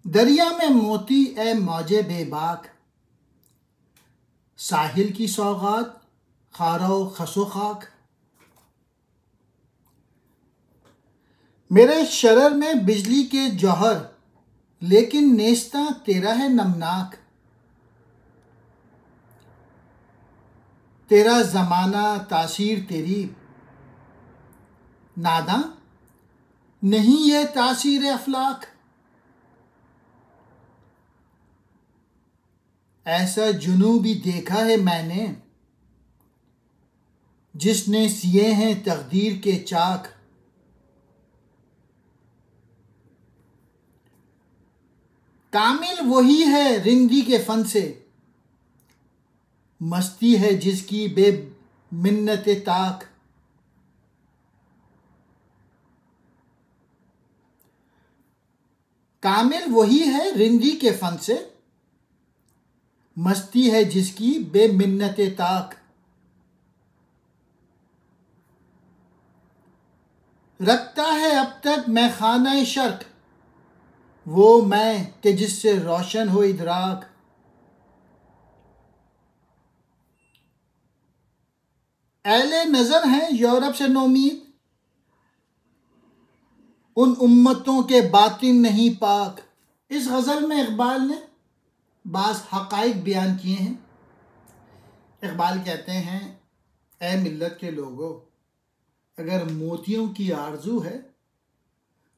दरिया में मोती ए मौजे बेबाक, साहिल की सौगात खारो खसो खाक। मेरे शरर में बिजली के जौहर, लेकिन नेस्ता तेरा है नमनाक। तेरा ज़माना तासीर तेरी, नादा नहीं ये तासीर अफलाक। ऐसा जुनू भी देखा है मैंने, जिसने सिए हैं तकदीर के चाक। कामिल वही है रिंदी के फन से, मस्ती है जिसकी बे मिन्नत ताक। कामिल वही है रिंदी के फन से, मस्ती है जिसकी बेमिन्नत ताक। रखता है अब तक मैं खाना शर्क, वो मैं कि जिससे रोशन हो इदराक। अहले नज़र हैं यूरोप से नोमीद, उन उम्मतों के बातिन नहीं पाक। इस गज़ल में इकबाल ने बाज़ हक़ाइक़ बयान किए हैं। इकबाल कहते हैं, ए मिल्लत के लोगों, अगर मोतियों की आरज़ू है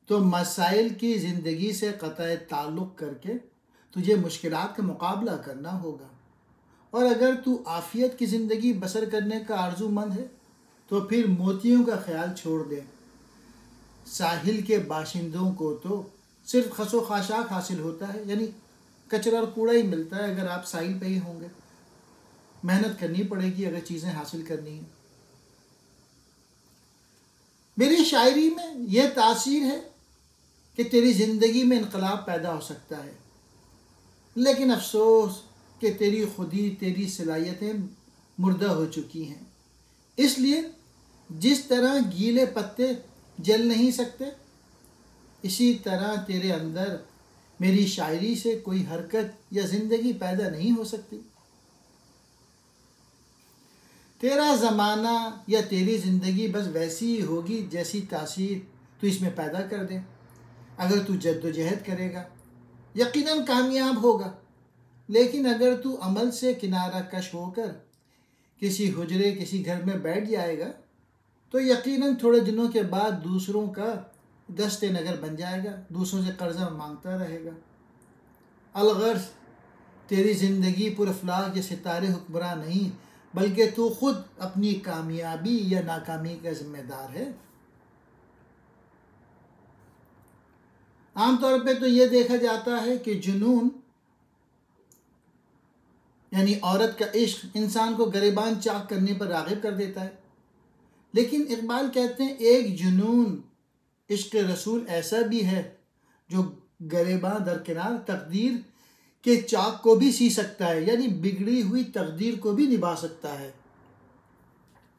तो मसाइल की ज़िंदगी से क़तई ताल्लुक़ करके तुझे मुश्किलात का मुकाबला करना होगा, और अगर तू आफ़ियत की ज़िंदगी बसर करने का आरज़ूमंद है तो फिर मोतियों का ख्याल छोड़ दे। साहिल के बाशिंदों को तो सिर्फ खसो खाशाक हासिल होता है, यानी कचरा और कूड़ा ही मिलता है अगर आप साहिल पे ही होंगे। मेहनत करनी पड़ेगी अगर चीज़ें हासिल करनी है। मेरी शायरी में यह तासीर है कि तेरी ज़िंदगी में इनकलाब पैदा हो सकता है, लेकिन अफसोस कि तेरी खुदी तेरी सलाहियतें मुर्दा हो चुकी हैं। इसलिए जिस तरह गीले पत्ते जल नहीं सकते, इसी तरह तेरे अंदर मेरी शायरी से कोई हरकत या ज़िंदगी पैदा नहीं हो सकती। तेरा ज़माना या तेरी ज़िंदगी बस वैसी ही होगी जैसी तासीर तू इसमें पैदा कर दे। अगर तू जद्दोजहद करेगा यकीनन कामयाब होगा, लेकिन अगर तू अमल से किनारा कश होकर किसी हुजरे किसी घर में बैठ जाएगा तो यकीनन थोड़े दिनों के बाद दूसरों का दस्ते नगर बन जाएगा, दूसरों से कर्जा मांगता रहेगा। अलगर्ज तेरी ज़िंदगी पुरअफ़लाक या सितारे हुक्मरान नहीं, बल्कि तू खुद अपनी कामयाबी या नाकामी का जिम्मेदार है। आमतौर पे तो ये देखा जाता है कि जुनून यानी औरत का इश्क इंसान को गरेबान चाक करने पर राग़िब कर देता है, लेकिन इकबाल कहते हैं एक जुनून इश्क रसूल ऐसा भी है जो गरेबां दरकिनार तकदीर के चाक को भी सी सकता है, यानी बिगड़ी हुई तकदीर को भी निभा सकता है।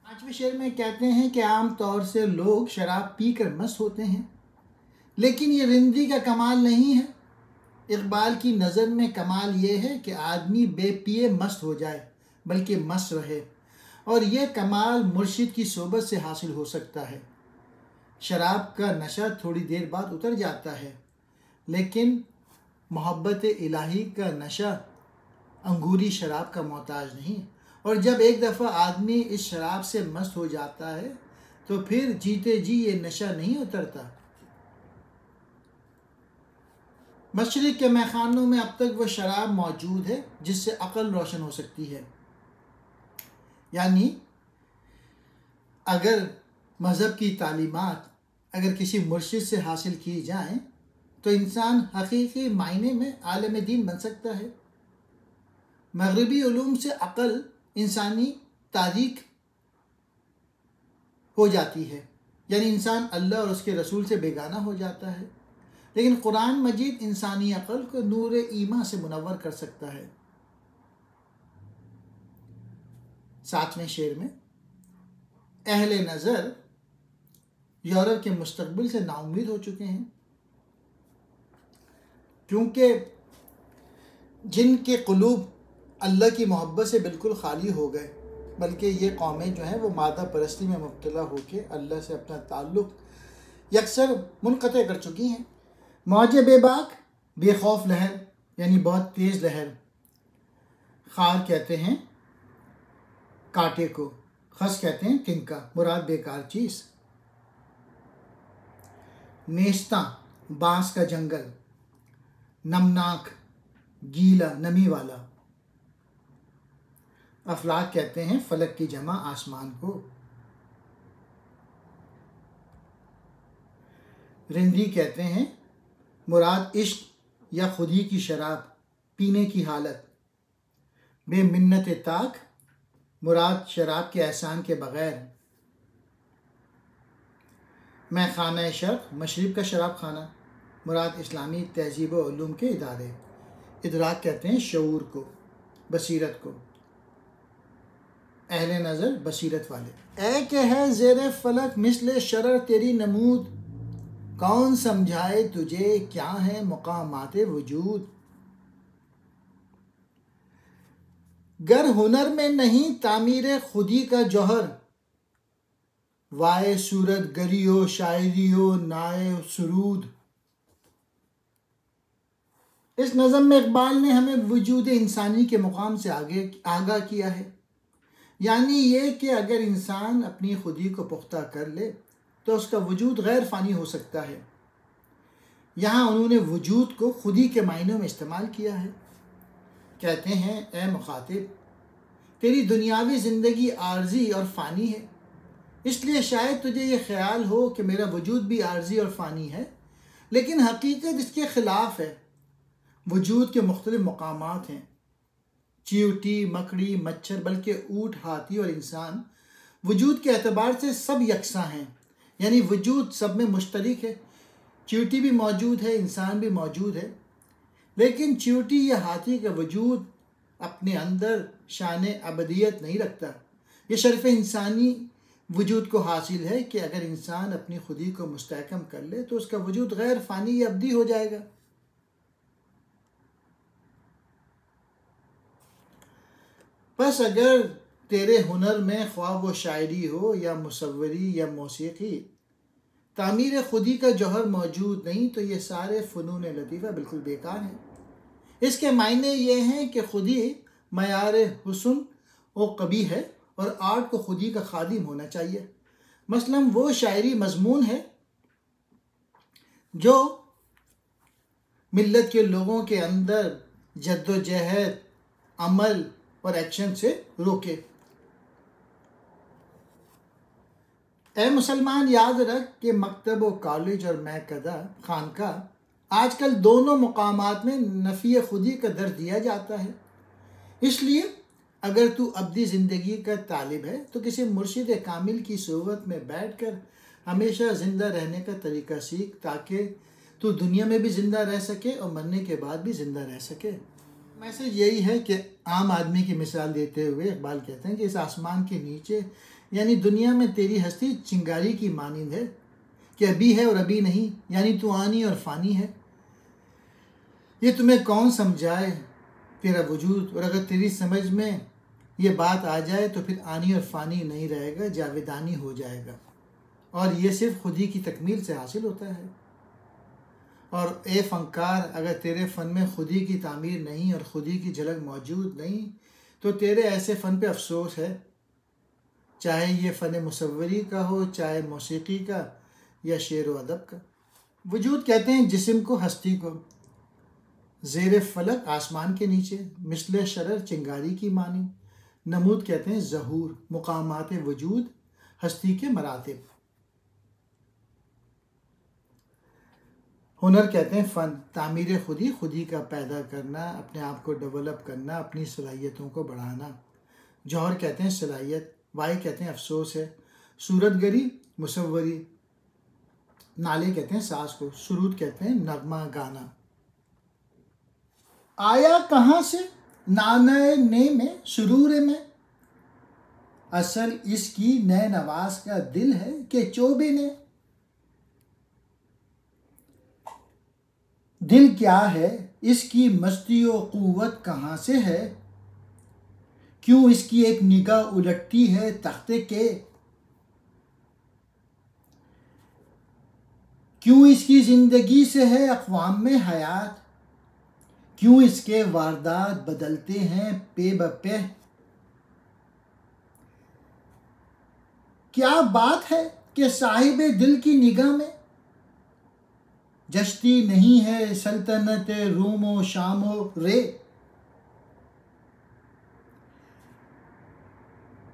5वें शेर में कहते हैं कि आम तौर से लोग शराब पीकर मस्त होते हैं, लेकिन ये रिंदी का कमाल नहीं है। इकबाल की नज़र में कमाल ये है कि आदमी बेपिए मस्त हो जाए, बल्कि मस्त रहे, और यह कमाल मुर्शिद की सोबत से हासिल हो सकता है। शराब का नशा थोड़ी देर बाद उतर जाता है, लेकिन मोहब्बत इलाही का नशा अंगूरी शराब का मोहताज नहीं, और जब एक दफ़ा आदमी इस शराब से मस्त हो जाता है तो फिर जीते जी ये नशा नहीं उतरता। मशरिक़ के मैखानों में अब तक वह शराब मौजूद है जिससे अक़ल रोशन हो सकती है, यानी अगर मज़हब की तालीमात अगर किसी मुर्शिद से हासिल की जाएं तो इंसान हकीकी मायने में आलिम दीन बन सकता है। मगरिबी उलूम से अक़ल इंसानी तारीख हो जाती है, यानी इंसान अल्लाह और उसके रसूल से बेगाना हो जाता है, लेकिन कुरान मजीद इंसानी अक़ल को नूर ईमान से मुनव्वर कर सकता है। 7वें शेर में अहले नज़र यूरोप के मुस्तक़बिल से नाउम्मीद हो चुके हैं। क्योंकि जिनके क़ुलूब अल्लाह की मोहब्बत से बिल्कुल खाली हो गए, बल्कि ये कौमें जो हैं वो मादा परस्ती में मुब्तला होकर अल्लाह से अपना ताल्लुक़ यकसर मुनक़ते कर चुकी हैं। मौज बेबाक बेखौफ लहर यानी बहुत तेज़ लहर। खार कहते हैं कांटे को, खस कहते हैं तिनका, मुराद बेकार चीज़। नेस्ता बांस का जंगल, नमनाक गीला नमी वाला। अफलाक कहते हैं फलक की जमा आसमान को। रिंदी कहते हैं मुराद इश्क या खुदी की शराब पीने की हालत। बेमिन्नत ताक मुराद शराब के एहसान के बग़ैर। मैं खाना शर्क़ मशरब का शराब खाना, मुराद इस्लामी तहज़ीब व उलूम के इदारे। इदराक कहते हैं शऊर को, बसीरत को। अहले नज़र बसीरत वाले। ए के है ज़ेरे फलक मिस्ले शरर तेरी नमूद, कौन समझाए तुझे क्या है मुकामाते वजूद। गर हुनर में नहीं तामीर खुदी का जौहर, वाए सूरत गरियो शायरियो नाए सुरूद। इस नज़म में इकबाल ने हमें वजूद इंसानी के मुकाम से आगाह किया है, यानी ये कि अगर इंसान अपनी खुदी को पुख्ता कर ले तो उसका वजूद गैर फ़ानी हो सकता है। यहाँ उन्होंने वजूद को खुदी के मायनों में इस्तेमाल किया है। कहते हैं ए मुखातिब, तेरी दुनियावी ज़िंदगी आर्जी और फ़ानी है, इसलिए शायद तुझे ये ख्याल हो कि मेरा वजूद भी आर्जी और फ़ानी है, लेकिन हकीकत इसके ख़िलाफ़ है। वजूद के मुख्तलिफ़ मकामात हैं, चींटी मकड़ी मच्छर, बल्कि ऊँट हाथी और इंसान वजूद के एतबार से सब यकसां हैं, यानी वजूद सब में मुश्तरक है। चींटी भी मौजूद है, इंसान भी मौजूद है, लेकिन चींटी या हाथी का वजूद अपने अंदर शान अबदियत नहीं रखता। ये शर्फ़ इंसानी वजूद को हासिल है कि अगर इंसान अपनी खुदी को मुस्तहकम कर ले तो उसका वजूद गैर फ़ानी या अबदी हो जाएगा। बस अगर तेरे हुनर में ख्वाह वो शायरी हो या मुसव्वरी या मौसीकी, तामीर खुदी का जौहर मौजूद नहीं तो ये सारे फ़नून लतीफ़ा बिल्कुल बेकार हैं। इसके मायने ये हैं कि खुदी मयार हुस्न व कबी है और आर्ट को खुदी का खादिम होना चाहिए। मसलन वो शायरी मजमून है जो मिल्लत के लोगों के अंदर जद्दोजहद, अमल और एक्शन से रोके। ए मुसलमान, याद रख कि मकतब व कॉलेज और मैकदा खानका आजकल दोनों मुकामात में नफ़ी खुदी का दर्ज दिया जाता है। इसलिए अगर तू अब्दी ज़िंदगी का तालिब है तो किसी मुर्शिद कामिल की सोबत में बैठ कर हमेशा ज़िंदा रहने का तरीका सीख, ताकि तू दुनिया में भी ज़िंदा रह सके और मरने के बाद भी ज़िंदा रह सके। मैसेज यही है कि आम आदमी की मिसाल देते हुए इकबाल कहते हैं कि इस आसमान के नीचे यानी दुनिया में तेरी हस्ती चिंगारी की मानिंद है कि अभी है और अभी नहीं, यानी तू आनी और फ़ानी है। ये तुम्हें कौन समझाए तेरा वजूद, और अगर तेरी समझ में ये बात आ जाए तो फिर आनी और फ़ानी नहीं रहेगा, जावेदानी हो जाएगा, और ये सिर्फ खुदी की तकमील से हासिल होता है। और ए फ़नकार, अगर तेरे फ़न में खुदी की तामीर नहीं और खुदी की झलक मौजूद नहीं तो तेरे ऐसे फ़न पे अफसोस है, चाहे ये फ़न मुसव्वरी का हो, चाहे मौसीकी का या शेर व अदब का। वजूद कहते हैं जिस्म को, हस्ती को। ज़ेर फलक आसमान के नीचे, मिस्ले शरर चिंगारी की मानी। नमूद कहते हैं ज़हूर, मुकामात वजूद, हस्ती के मरातिब। हुनर कहते हैं फ़न, तामीर खुदी, खुदी का पैदा करना, अपने आप को डेवलप करना, अपनी सलाहियतों को बढ़ाना। जौहर कहते हैं सलाहियत, वाई कहते हैं अफसोस है, सूरत गरी मुसव्वरी, नाले कहते हैं सास को, सुरूद कहते हैं नगमा गाना। आया कहाँ से नाने ने में सुरूर में, असल इसकी नए नवाज का दिल है कि चोबे ने। दिल क्या है, इसकी मस्ती व क़ुव्वत कहाँ से है, क्यों इसकी एक निगाह उलटती है तख्ते के, क्यों इसकी ज़िंदगी से है अक़वाम में हयात, क्यों इसके वारदात बदलते हैं पे ब पे। क्या बात है कि साहिबे दिल की निगाह में जश्ती नहीं है सल्तनत रूमो शामो रे।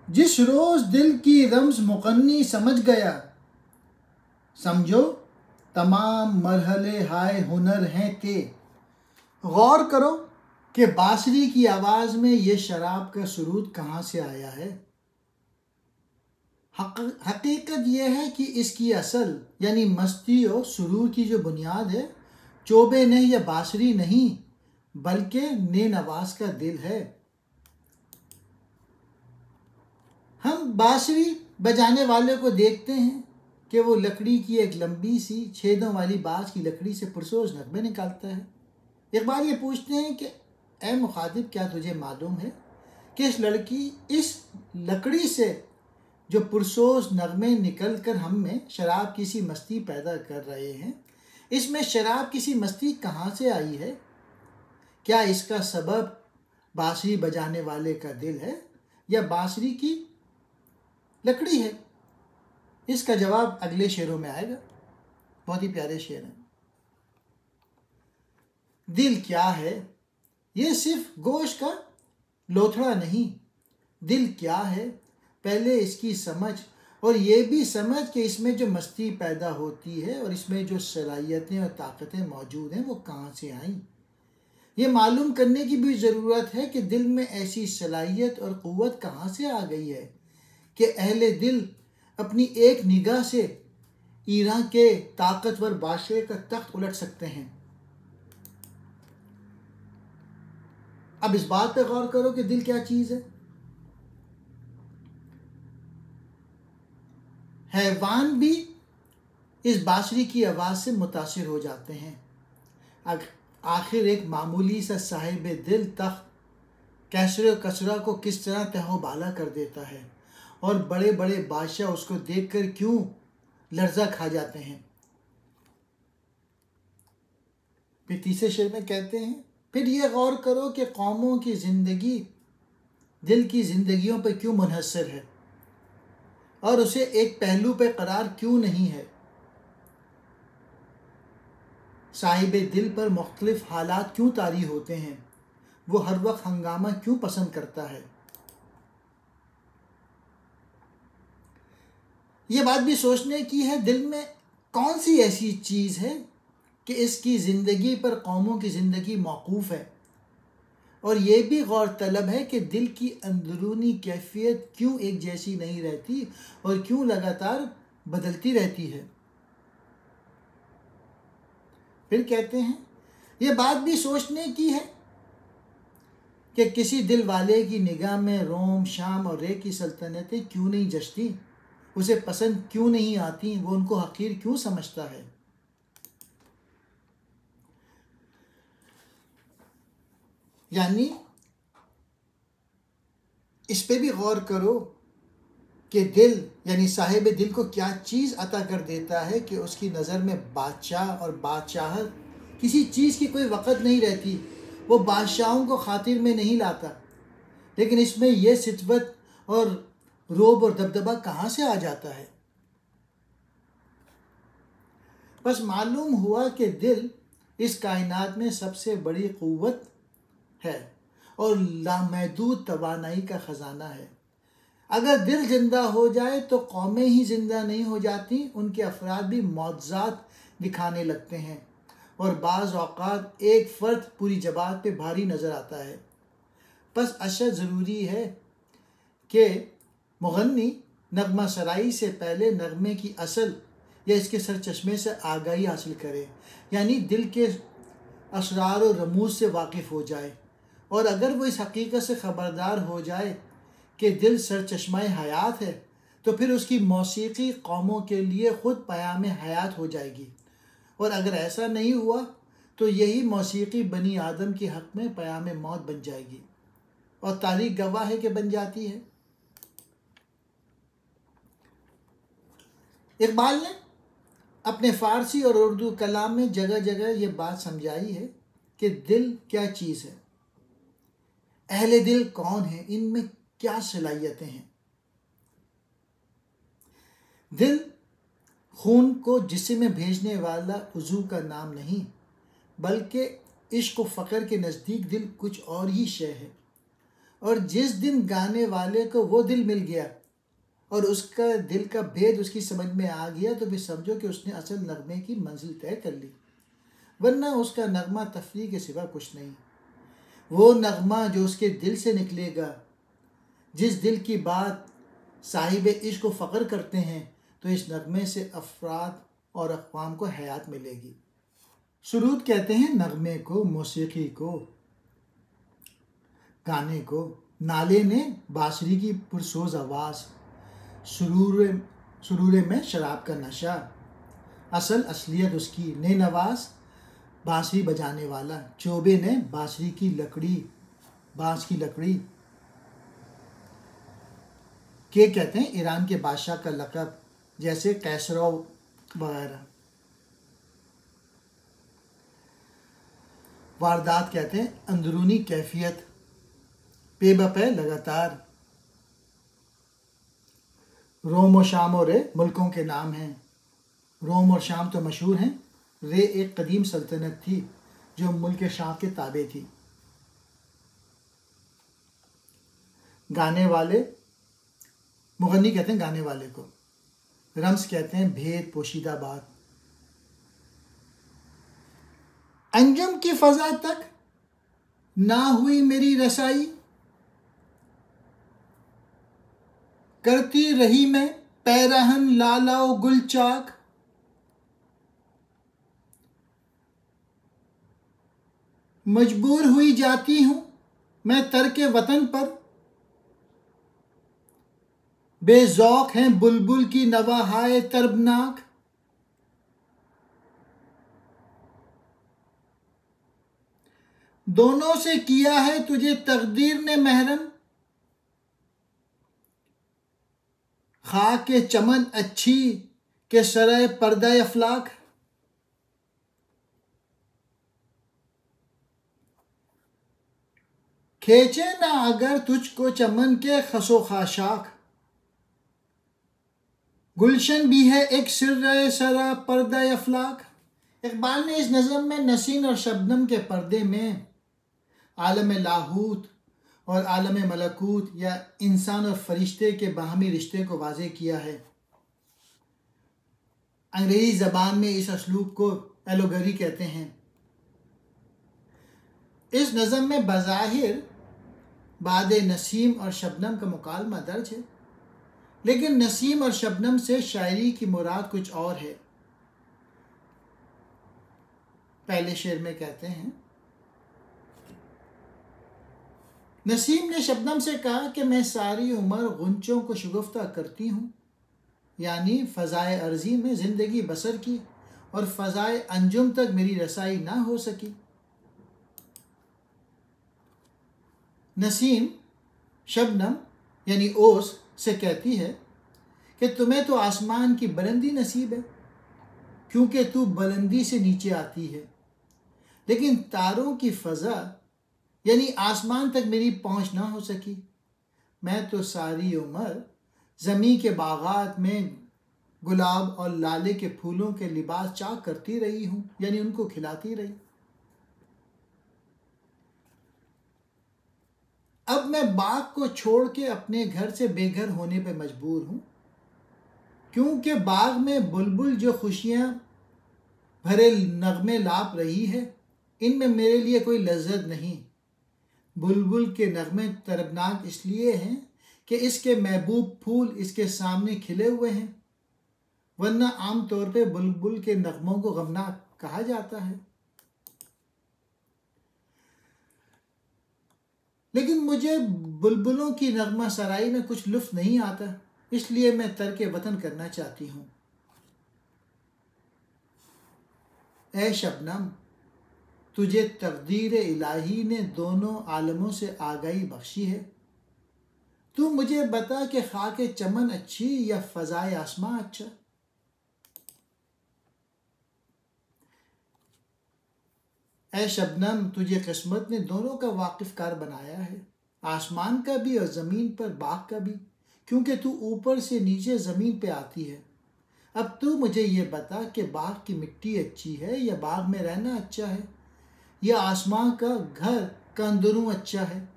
जिस रोज दिल की रम्ज मुक़न्नी समझ गया, समझो तमाम मरहले हाय हुनर हैं ते। गौर करो कि बांसुरी की आवाज़ में ये शराब का सुरूद कहाँ से आया है। हकीकत यह है कि इसकी असल यानी मस्ती और सुरूर की जो बुनियाद है, चोबे ने या बांसुरी नहीं बल्कि ने नवाज का दिल है। हम बांसुरी बजाने वाले को देखते हैं कि वो लकड़ी की एक लंबी सी छेदों वाली बाँस की लकड़ी से पुरसोज नगमे निकालता है। इकबाल ये पूछते हैं कि ए मुखातिब, क्या तुझे मालूम है कि इस लकड़ी से जो पुरसोज नगमे निकल कर हम में शराब की सी मस्ती पैदा कर रहे हैं, इसमें शराब की सी मस्ती कहाँ से आई है? क्या इसका सबब बांसुरी बजाने वाले का दिल है या बांसुरी की लकड़ी है? इसका जवाब अगले शेरों में आएगा। बहुत ही प्यारे शेर हैं। दिल क्या है, ये सिर्फ गोश्त का लोथड़ा नहीं। दिल क्या है, पहले इसकी समझ, और ये भी समझ कि इसमें जो मस्ती पैदा होती है और इसमें जो सलाहियतें और ताकतें मौजूद हैं वो कहाँ से आईं। ये मालूम करने की भी ज़रूरत है कि दिल में ऐसी सलाहियत और क़ुव्वत कहाँ से आ गई है कि अहले दिल अपनी एक निगाह से ईरान के ताकतवर बादशाह का तख्त उलट सकते हैं। अब इस बात पर गौर करो कि दिल क्या चीज़ है। हैवान भी इस बांसुरी की आवाज़ से मुतासिर हो जाते हैं। आखिर एक मामूली सा साहिब दिल तख्त कैसरे कसरा को किस तरह तहोबाला कर देता है और बड़े बड़े बादशाह उसको देखकर क्यों लर्जा खा जाते हैं। फिर तीसरे शेर में कहते हैं, फिर ये गौर करो कि कौमों की ज़िंदगी दिल की ज़िंदगियों पर क्यों मुनहसर है और उसे एक पहलू पर करार क्यों नहीं है। साहिबे दिल पर मुख्तलिफ हालात क्यों तारी होते हैं, वो हर वक्त हंगामा क्यों पसंद करता है। ये बात भी सोचने की है, दिल में कौन सी ऐसी चीज़ है कि इसकी ज़िंदगी पर कौमों की ज़िंदगी मौकूफ़ है। और ये भी गौर तलब है कि दिल की अंदरूनी कैफियत क्यों एक जैसी नहीं रहती और क्यों लगातार बदलती रहती है। फिर कहते हैं, ये बात भी सोचने की है कि किसी दिल वाले की निगाह में रोम, शाम और रे की सल्तनतें क्यों नहीं जचती, उसे पसंद क्यों नहीं आती, वो उनको हकीर क्यों समझता है। यानी इस पे भी गौर करो कि दिल यानी साहिब दिल को क्या चीज़ अता कर देता है कि उसकी नज़र में बादशाह और बादशाहत किसी चीज़ की कोई वक़्त नहीं रहती। वो बादशाहों को खातिर में नहीं लाता, लेकिन इसमें यह सितवत और रोब और दबदबा कहाँ से आ जाता है। बस मालूम हुआ कि दिल इस कायनात में सबसे बड़ी क़ुव्वत है और लामहदूद तवानाई का ख़जाना है। अगर दिल ज़िंदा हो जाए तो कौमें ही ज़िंदा नहीं हो जाती, उनके अफराद भी मौज़ात दिखाने लगते हैं और बाज़ औक़ात एक फ़र्द पूरी जमात पे भारी नज़र आता है। बस अशद ज़रूरी है कि मुग़न्नी नगमा सराई से पहले नगमे की असल या इसके सर चश्मे से आगाही हासिल करे, यानी दिल के असरार और रमूज़ से वाकिफ़ हो जाए। और अगर वो इस हकीकत से ख़बरदार हो जाए कि दिल सर चश्मा हयात है, तो फिर उसकी मौसीकी कौमों के लिए ख़ुद पयाम हयात हो जाएगी। और अगर ऐसा नहीं हुआ तो यही मौसीकी बनी आदम के हक़ में पयाम मौत बन जाएगी, और तारीख़ गवाह है कि बन जाती है। इकबाल ने अपने फ़ारसी और उर्दू कलाम में जगह जगह ये बात समझाई है कि दिल क्या चीज़ है, अहले दिल कौन है, इनमें क्या सलाहियतें हैं। दिल खून को जिस्म में भेजने वाला उज़ू का नाम नहीं, बल्कि इश्क व फ़क्र के नज़दीक दिल कुछ और ही शय है। और जिस दिन गाने वाले को वो दिल मिल गया और उसका दिल का भेद उसकी समझ में आ गया, तो फिर समझो कि उसने असल नगमे की मंजिल तय कर ली, वरना उसका नगमा तफरीह के सिवा कुछ नहीं। वो नगमा जो उसके दिल से निकलेगा, जिस दिल की बात साहिब इश्क व फ़क्र करते हैं, तो इस नगमे से अफराद और अक़वाम को हयात मिलेगी। सुरूद कहते हैं नगमे को, मौसीकी को, गाने को। नाले ने बांसुरी की पुरसोज आवाज़, सुरूर में शराब का नशा, असल असलियत उसकी ने नवाज बांसुरी बजाने वाला। चोबे ने बांसुरी की लकड़ी, बांस की लकड़ी के कहते हैं ईरान के बादशाह का लक़ब, जैसे कैसरो वगैरह। वारदात कहते हैं अंदरूनी कैफियत, पे बपे लगातार। रोम और शाम और रे मुल्कों के नाम हैं। रोम और शाम तो मशहूर हैं। रे एक कदीम सल्तनत थी जो मुल्क शाम के ताबे थी। गाने वाले, मुगन्नी कहते हैं गाने वाले को। रम्स कहते हैं भेद पोशीदा बात। अंजुम की फ़ज़ा तक ना हुई मेरी रसाई, करती रही मैं पैरहन लालाओ गुलचाक। मजबूर हुई जाती हूँ मैं तर्के वतन पर, बेज़ौक़ हैं बुलबुल की नवाहाए तर्बनाक। दोनों से किया है तुझे तकदीर ने महरम, खाके चमन अच्छी के सराय पर्दा अफलाक। खींचे ना अगर तुझको चमन के खसो खाशाक, गुलशन भी है एक सिर्रे सरा पर्दा अफलाक। इकबाल ने इस नज़म में नसीन और शबनम के पर्दे में आलम लाहूत और आलम मलकूत या इंसान और फरिश्ते के बाहमी रिश्ते को वाज़े किया है। अंग्रेज़ी ज़बान में इस असलूब को एलोगरी कहते हैं। इस नज़म में बज़ाहिर बाद नसीम और शबनम का मुकालमा दर्ज है, लेकिन नसीम और शबनम से शायरी की मुराद कुछ और है। पहले शेर में कहते हैं, नसीम ने शबनम से कहा कि मैं सारी उम्र गुंचों को शुगुफ्ता करती हूँ, यानी फ़ज़ाए अर्ज़ी में ज़िंदगी बसर की और फ़ज़ाए अंजुम तक मेरी रसाई ना हो सकी। नसीम शबनम यानी ओस से कहती है कि तुम्हें तो आसमान की बुलंदी नसीब है, क्योंकि तू बुलंदी से नीचे आती है, लेकिन तारों की फ़ज़ा यानी आसमान तक मेरी पहुँच ना हो सकी। मैं तो सारी उम्र ज़मीं के बागात में गुलाब और लाले के फूलों के लिबास चाक करती रही हूँ, यानी उनको खिलाती रही। अब मैं बाग को छोड़ के अपने घर से बेघर होने पर मजबूर हूँ, क्योंकि बाग में बुलबुल जो खुशियाँ भरे नगमे लाप रही है, इनमें मेरे लिए कोई लज्जत नहीं। बुलबुल के नगमे तरबनाक इसलिए हैं कि इसके महबूब फूल इसके सामने खिले हुए हैं, वरना आम तौर पे बुलबुल के नगमों को गमनाक कहा जाता है। लेकिन मुझे बुलबुलों की नगमा सराई में कुछ लुत्फ़ नहीं आता, इसलिए मैं तर्क वतन करना चाहती हूँ। ए शबनम, तुझे तकदीर इलाही ने दोनों आलमों से आगाही बख्शी है। तू मुझे बता कि खाक चमन अच्छी या फ़ज़ाए आसमां अच्छा। ऐ शबनम, तुझे किस्मत ने दोनों का वाकिफ कार बनाया है, आसमान का भी और ज़मीन पर बाग का भी, क्योंकि तू ऊपर से नीचे ज़मीन पे आती है। अब तू मुझे ये बता कि बाग की मिट्टी अच्छी है या बाग में रहना अच्छा है, या आसमान का घर का अंदरूं अच्छा है।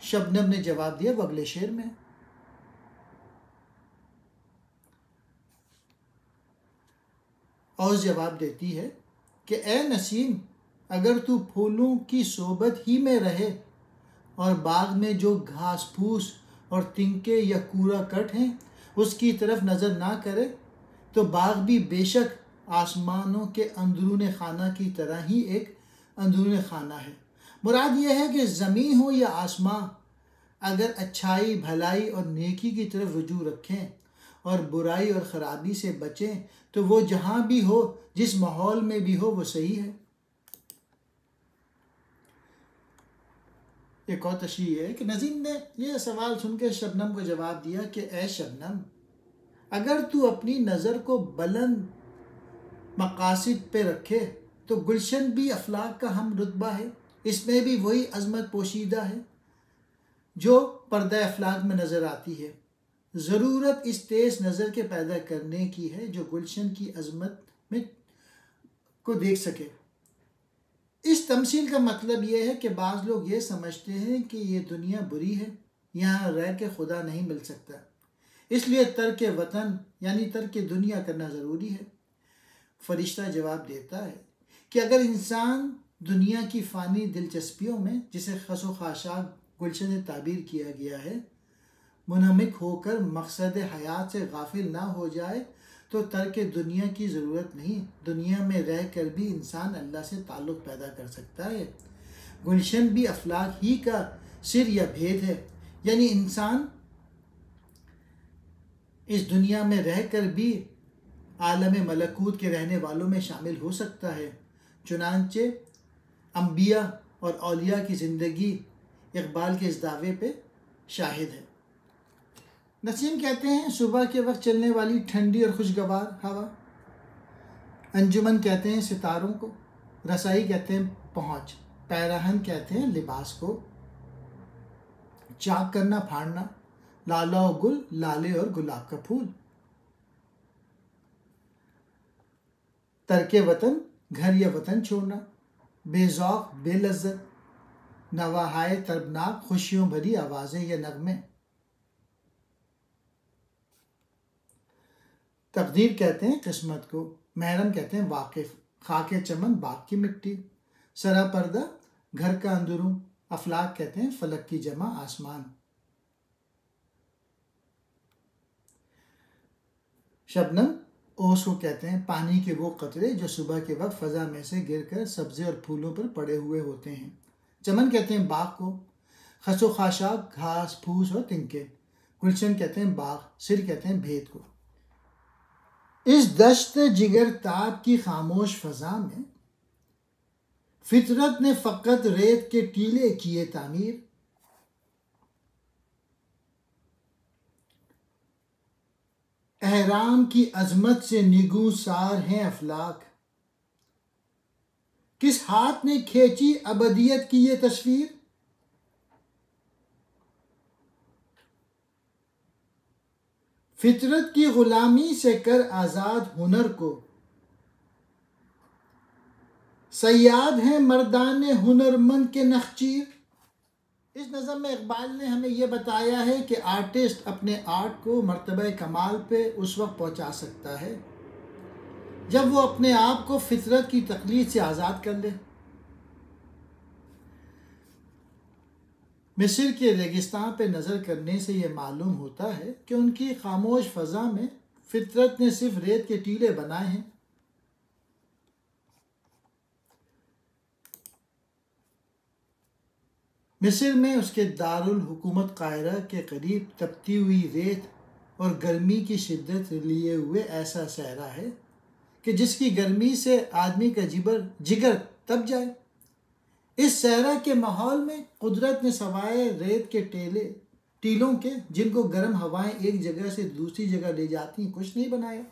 शबनम ने जवाब दिया, वो अगले शेर में। और जवाब देती है कि ए नसीम, अगर तू फूलों की सोबत ही में रहे और बाग में जो घास फूस और तिनके या कूड़ा कट हैं उसकी तरफ नज़र ना करे, तो बाग भी बेशक आसमानों के अंदरून खाना की तरह ही एक अंदरून खाना है। मुराद यह है कि ज़मीन हो या आसमां, अगर अच्छाई भलाई और नेकी की तरफ रुजू रखें और बुराई और ख़राबी से बचें, तो वो जहाँ भी हो, जिस माहौल में भी हो, वो सही है। एक और तशरीह है कि नज़ीम ने यह सवाल सुनकर शबनम को जवाब दिया कि ए शबनम, अगर तू अपनी नज़र को बुलंद मकासिद पे रखे तो गुलशन भी अफलाक का हम रुतबा है, इसमें भी वही अजमत पोशीदा है जो पर्दा अफलाक में नज़र आती है। ज़रूरत इस तेज़ नज़र के पैदा करने की है जो गुलशन की अजमत में को देख सके। इस तमसील का मतलब यह है कि बाज़ लोग ये समझते हैं कि ये दुनिया बुरी है, यहाँ रह के खुदा नहीं मिल सकता, इसलिए तर्क वतन यानी तर्क दुनिया करना ज़रूरी है। फरिश्ता जवाब देता है कि अगर इंसान दुनिया की फ़ानी दिलचस्पियों में, जिसे खसो खाशाक गुलशन से ताबीर किया गया है, मुनहमिक होकर मकसद हयात से गाफिल ना हो जाए तो तर्क दुनिया की ज़रूरत नहीं। दुनिया में रह कर भी इंसान अल्लाह से ताल्लुक़ पैदा कर सकता है। गुलशन भी अफलाक ही का सिर या भेद है, यानी इंसान इस दुनिया में रह कर भी आलम मलकूत के रहने वालों में शामिल हो सकता है। चुनांचे अम्बिया और औलिया की ज़िंदगी इकबाल के इस दावे पे शाहिद है। नसीम कहते हैं, सुबह के वक्त चलने वाली ठंडी और खुशगवार हवा। अंजुमन कहते हैं सितारों को, रसाई कहते हैं पहुँच, पैराहन कहते हैं लिबास को, चाक करना फाड़ना, लाला और गुल, लाले और गुलाब का फूल। तर्के वतन, घर या वतन छोड़ना, बेज़ौक़ बेलज़्ज़त, नवाहाय तर्बनाक, खुशियों भरी आवाज़ें या नगमे। तकदीर कहते हैं किस्मत को, महरम कहते हैं वाकिफ, खाके चमन बाग की मिट्टी, सरा पर्दा घर का अंदरूं, अफलाक कहते हैं फलक की जमा आसमान। शबनम ओस को कहते हैं पानी के वो कतरे जो सुबह के वक्त फ़ज़ा में से गिरकर सब्ज़े और फूलों पर पड़े हुए होते हैं। चमन कहते हैं बाग को, खसो खाशाक घास फूस और तिनके। गुलशन कहते हैं बाग, सिर कहते हैं भेद को। इस दश्त जिगर ताब की खामोश फ़ज़ा में फितरत ने फ़कत रेत के टीले किए तामीर। एहराम की अजमत से निगू सार हैं अफलाक, किस हाथ ने खींची अबदियत की ये तस्वीर। फितरत की गुलामी से कर आज़ाद हुनर को, सयाद हैं मर्दाने हुनरमंद के नखचीर। इस नज़म में इकबाल ने हमें यह बताया है कि आर्टिस्ट अपने आर्ट को मर्तबे कमाल पे उस वक्त पहुंचा सकता है जब वो अपने आप को फितरत की तकलीद से आज़ाद कर ले। मिस्र के रेगिस्तान पे नज़र करने से ये मालूम होता है कि उनकी खामोश फ़ज़ा में फितरत ने सिर्फ रेत के टीले बनाए हैं। मिस्र में उसके दारुल हुकूमत कायरा के करीब तपती हुई रेत और गर्मी की शिद्दत लिए हुए ऐसा सहरा है कि जिसकी गर्मी से आदमी का जिगर तब जाए। इस सहरा के माहौल में कुदरत ने सवाए रेत के टीलों के, जिनको गर्म हवाएं एक जगह से दूसरी जगह ले जाती, कुछ नहीं बनाया।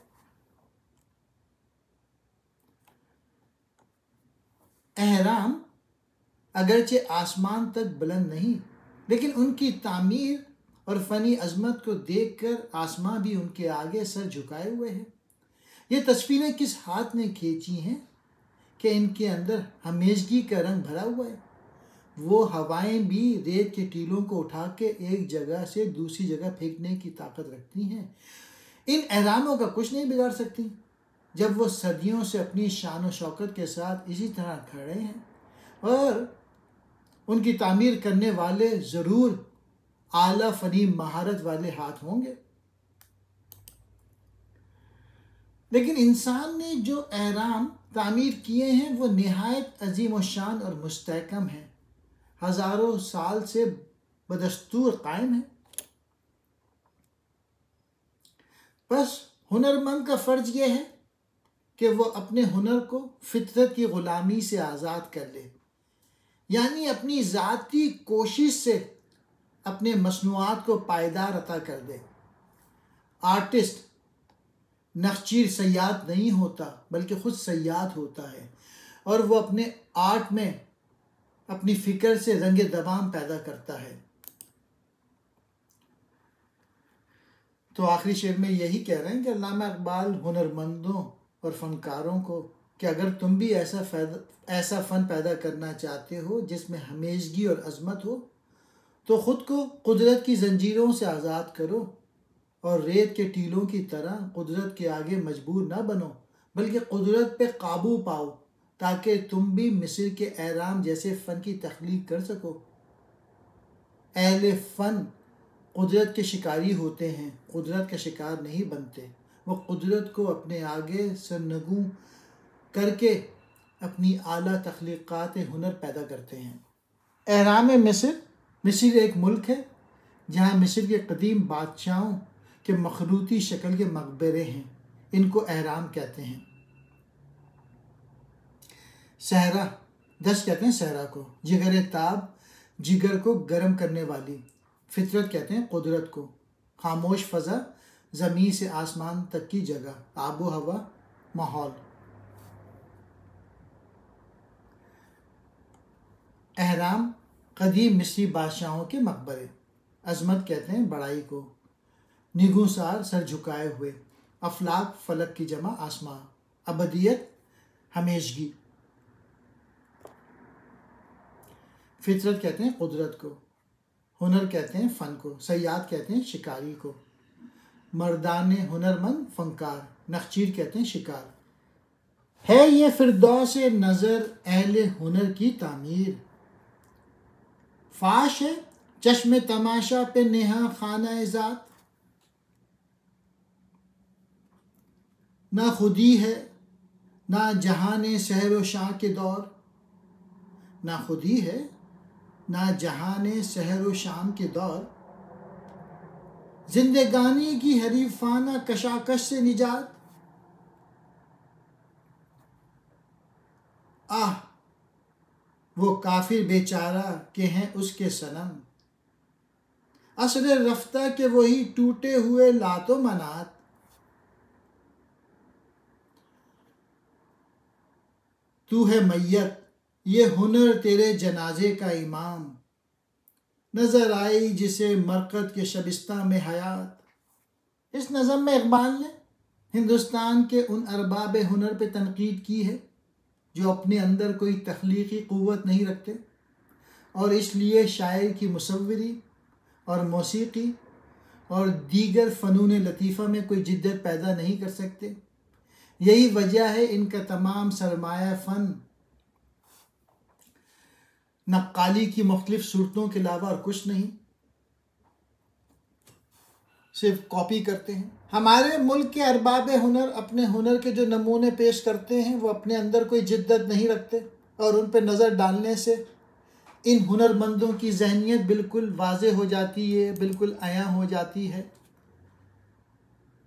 एहराम अगरचे आसमान तक बुलंद नहीं, लेकिन उनकी तामीर और फनी अजमत को देखकर आसमां भी उनके आगे सर झुकाए हुए है। ये तस्वीरें किस हाथ ने खींची हैं कि इनके अंदर हमेशगी का रंग भरा हुआ है। वो हवाएं भी रेत के टीलों को उठा के एक जगह से दूसरी जगह फेंकने की ताकत रखती हैं। इन एहरामों का कुछ नहीं बिगाड़ सकती, जब वो सदियों से अपनी शान और शौकत के साथ इसी तरह खड़े हैं। और उनकी तामीर करने वाले ज़रूर आला फनी महारत वाले हाथ होंगे। लेकिन इंसान ने जो एहराम तामीर किए हैं वो निहायत अजीम और शान और मुस्तहकम हैं, हज़ारों साल से बदस्तूर कायम है। बस हुनरमंद का फ़र्ज ये है कि वो अपने हुनर को फितरत की ग़ुलामी से आज़ाद कर ले, यानी अपनी ज़ाती कोशिश से अपने मसनूआत को पायदार अता कर दे। आर्टिस्ट नक्शीर सयाद नहीं होता, बल्कि ख़ुद सयाद होता है, और वो अपने आर्ट में अपनी फ़िक्र से रंगे दबाम पैदा करता है। तो आखिरी शेर में यही कह रहे हैं कि अल्लामा इकबाल हुनरमंदों और फ़नकारों को कि अगर तुम भी ऐसा फ़न पैदा करना चाहते हो जिसमें हमेशगी और अज़मत हो, तो ख़ुद को कुदरत की ज़ंजीरों से आज़ाद करो और रेत के टीलों की तरह कुदरत के आगे मजबूर ना बनो, बल्कि कुदरत पे काबू पाओ, ताकि तुम भी मिस्र के एहराम जैसे फ़न की तख्लीक कर सको। अहले फ़न कुदरत के शिकारी होते हैं, कुदरत का शिकार नहीं बनते। वो कुदरत को अपने आगे सरनगू करके अपनी आला तख्लीक़ात हुनर पैदा करते हैं। एहराम मिस्र एक मुल्क है जहाँ मिस्र के कदीम बादशाहों के मखरूती शक्ल के मकबरे हैं। इनको एहराम कहते हैं। सहरा, दस्त कहते हैं सहरा को, जिगर ताब, जिगर को गर्म करने वाली, फितरत कहते हैं कुदरत को, खामोश फ़ज़ा, ज़मीन से आसमान तक की जगह, आबो हवा, माहौल। एहराम कदीम मिस्री बादशाहों के मकबरे। अज़मत कहते हैं बड़ाई को, निगुसार सर झुकाए हुए, अफलाक फलक की जमा आसमां, अबदियत हमेशगी। फितरत कहते हैं कुदरत को, हुनर कहते हैं फ़न को, सयाद कहते हैं शिकारी को, मर्दान हुनरमंद फ़नकार, नक्शीर कहते हैं शिकार। है ये फिरदौस नज़र अहले हुनर की तामीर, फाश है चश्मे तमाशा पे नेहा खाना ज़ात। ना खुदी है ना जहाने सहर व शाह के दौर, ना खुदी है ना जहाने सहर व शाम के दौर। जिंदगानी की हरीफाना कशाकश से निजात, आह वो काफिर बेचारा के हैं उसके सनम, असर रफ्ता के वही टूटे हुए लातो मनात। तू है मैयत ये हुनर तेरे जनाजे का इमाम, नज़र आई जिसे मरकत के शबिस्ता में हयात। इस नज़म में इकबाल ने हिंदुस्तान के उन अरबाब हुनर पे तनकीद की है जो अपने अंदर कोई तख्लीकी क़ुव्वत नहीं रखते और इसलिए शायर की मुसव्विरी और मौसीकी और दीगर फ़नून लतीफ़ा में कोई जिद्दत पैदा नहीं कर सकते। यही वजह है इनका तमाम सरमाया फ़न नक्काली की मुख्तलिफ़ सूरतों के अलावा और कुछ नहीं, सिर्फ कॉपी करते हैं। हमारे मुल्क के अरबाब हुनर अपने हुनर के जो नमूने पेश करते हैं वो अपने अंदर कोई जिद्दत नहीं रखते और उन पर नज़र डालने से इन हुनरमंदों की जहनीत बिल्कुल वाज़े हो जाती है, बिल्कुल आया हो जाती है।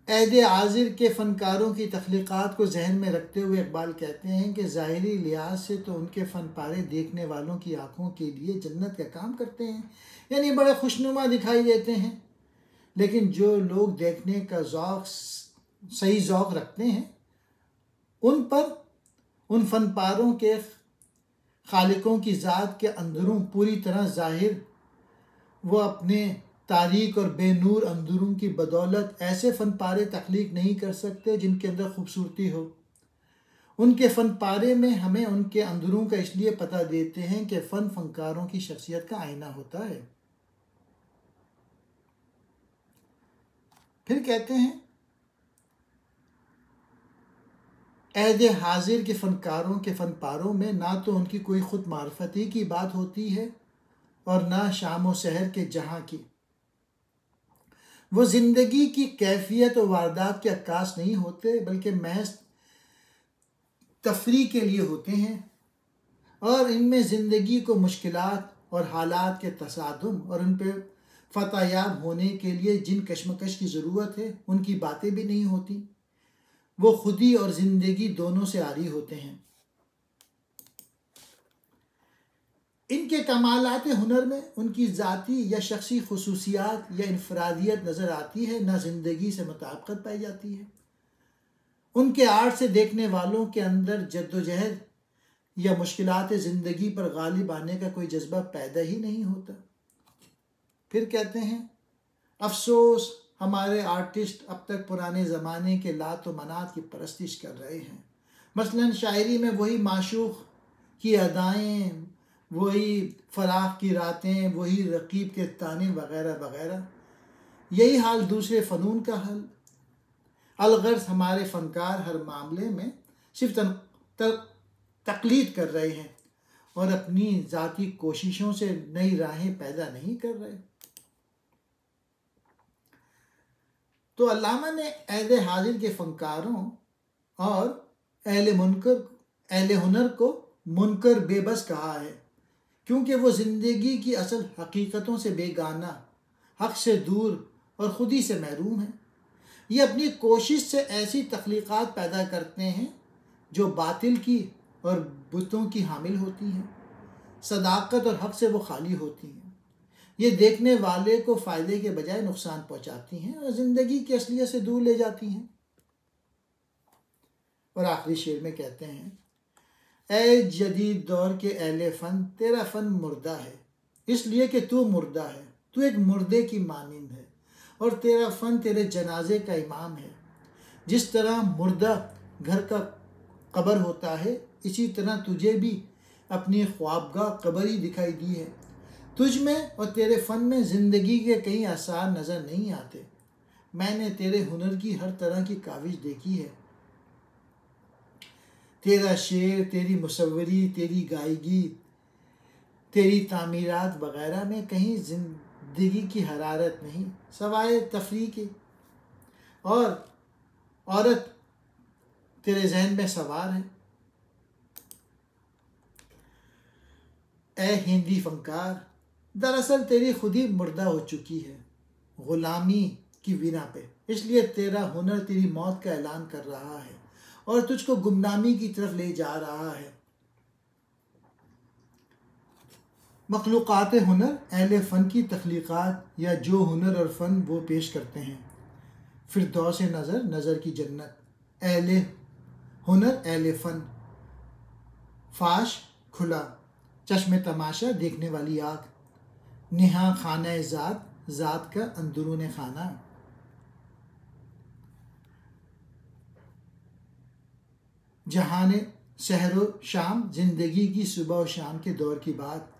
अहद आज़िर के फ़नकारों की तख्लीक़ात को जहन में रखते हुए इकबाल कहते हैं कि ज़ाहिरी लिहाज से तो उनके फ़न पारे देखने वालों की आँखों के लिए जन्नत का काम करते हैं, यानी बड़े खुशनुमा दिखाई देते हैं। लेकिन जो लोग देखने का सही ज़ौक़ रखते हैं, उन पर उन फ़न पारों के खालिकों की ज़ात के अंदरूं पूरी तरह ज़ाहिर, वो अपने तारीक और बेनूर अंदरूं की बदौलत ऐसे फ़न पारे तख्लीक नहीं कर सकते जिनके अंदर खूबसूरती हो। उनके फ़न पारे में हमें उनके अंदरूं का इसलिए पता देते हैं कि फ़न फ़नकारों की शख्सियत का आईना होता है। फिर कहते हैं अहद हाजिर के फ़नकारों के फ़न पारों में ना तो उनकी कोई ख़ुद मार्फती की बात होती है और ना शाम व सहर के जहाँ की। वो ज़िंदगी की कैफियत और वारदात के अक्कास नहीं होते, बल्कि महज तफरी के लिए होते हैं, और इनमें ज़िंदगी को मुश्किलात और हालात के तसादुम और उन पर फ़तयाब होने के लिए जिन कशमकश की ज़रूरत है, उनकी बातें भी नहीं होती। वो खुदी और ज़िंदगी दोनों से आरी होते हैं। इनके कमालात हुनर में उनकी ज़ाती या शख्सी खुसूसियात या इनफरादियत नज़र आती है, ना ज़िंदगी से मुताबिकत पाई जाती है। उनके आर्ट से देखने वालों के अंदर जद्दोजहद या मुश्किलात ज़िंदगी पर गालिब आने का कोई जज्बा पैदा ही नहीं होता। फिर कहते हैं अफसोस, हमारे आर्टिस्ट अब तक पुराने ज़माने के लात व मनात की परस्तिश कर रहे हैं। मसलन शायरी में वही माशूक़ की अदाएँ, वही फराख की रातें, वही रकीब के ताने वगैरह वगैरह। यही हाल दूसरे फ़नून का हल। अलगर्ज़ हमारे फ़नकार हर मामले में सिर्फ तक़लीद कर रहे हैं और अपनी ज़ाती कोशिशों से नई राहें पैदा नहीं कर रहे। तो अल्लामा ने अहद हाजिर के फ़नकारों और अहले हुनर को मुनकर बेबस कहा है, क्योंकि वो ज़िंदगी की असल हकीकतों से बेगाना, हक़ से दूर और ख़ुदी से महरूम हैं। ये अपनी कोशिश से ऐसी तख्लीक़ात पैदा करते हैं जो बातिल की और बुतों की हामिल होती हैं। सदाकत और हक़ से वो खाली होती हैं। ये देखने वाले को फ़ायदे के बजाय नुकसान पहुँचाती हैं और ज़िंदगी की असलियत से दूर ले जाती हैं। और आखिरी शेर में कहते हैं ए जदीद दौर के अहले फ़न, तेरा फ़न मुर्दा है इसलिए कि तू मुर्दा है, तू एक मुर्दे की मानिंद है, और तेरा फ़न तेरे जनाजे का इमाम है। जिस तरह मुर्दा घर का कब्र होता है, इसी तरह तुझे भी अपनी ख्वाबगाह कब्र ही दिखाई दी है। तुझ में और तेरे फ़न में ज़िंदगी के कई आसार नज़र नहीं आते। मैंने तेरे हुनर की हर तरह की काविश देखी है। तेरा शेर, तेरी मुसव्वरी, तेरी गायगी, तेरी तामीरात वगैरह में कहीं ज़िंदगी की हरारत नहीं, सवाए तफरी की। और औरत तेरे जहन में सवार है। ए हिंदी फ़नकार, दरअसल तेरी खुद ही मुर्दा हो चुकी है ग़ुलामी की बिना पे, इसलिए तेरा हुनर तेरी मौत का ऐलान कर रहा है और तुझको गुमनामी की तरफ ले जा रहा है। मखलूक़ात हुनर अहले फ़न की तख्लीक़ात, या जो हुनर और फ़न वो पेश करते हैं। फिरदौस नज़र, नज़र की जन्नत, अहले हुनर अहले फ़न, फाश खुला, चश्मे तमाशा देखने वाली आँख, निहा खाना ज़ात, ज़ात का अंदरून खाना। जहान सहरो शाम, ज़िंदगी की सुबह और शाम के दौर की बात,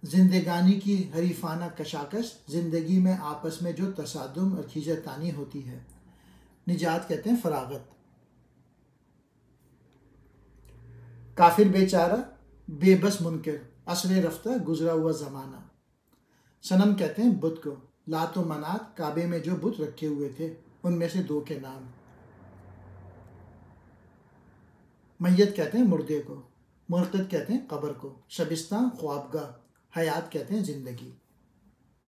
ज़िंदगानी की हरीफाना कशाकश, ज़िंदगी में आपस में जो तसादुम और खींचातानी होती है। निजात कहते हैं फरागत। काफिर बेचारा, बेबस मुनकर, असरे रफ्ता गुजरा हुआ ज़माना। सनम कहते हैं बुत को, लात व मनात काबे में जो बुत रखे हुए थे उनमें से दो के नाम। मैयत कहते हैं मुर्दे को, मुरक़द कहते हैं कब्र को, शबिस्तान ख्वाबगाह, हयात कहते हैं ज़िंदगी।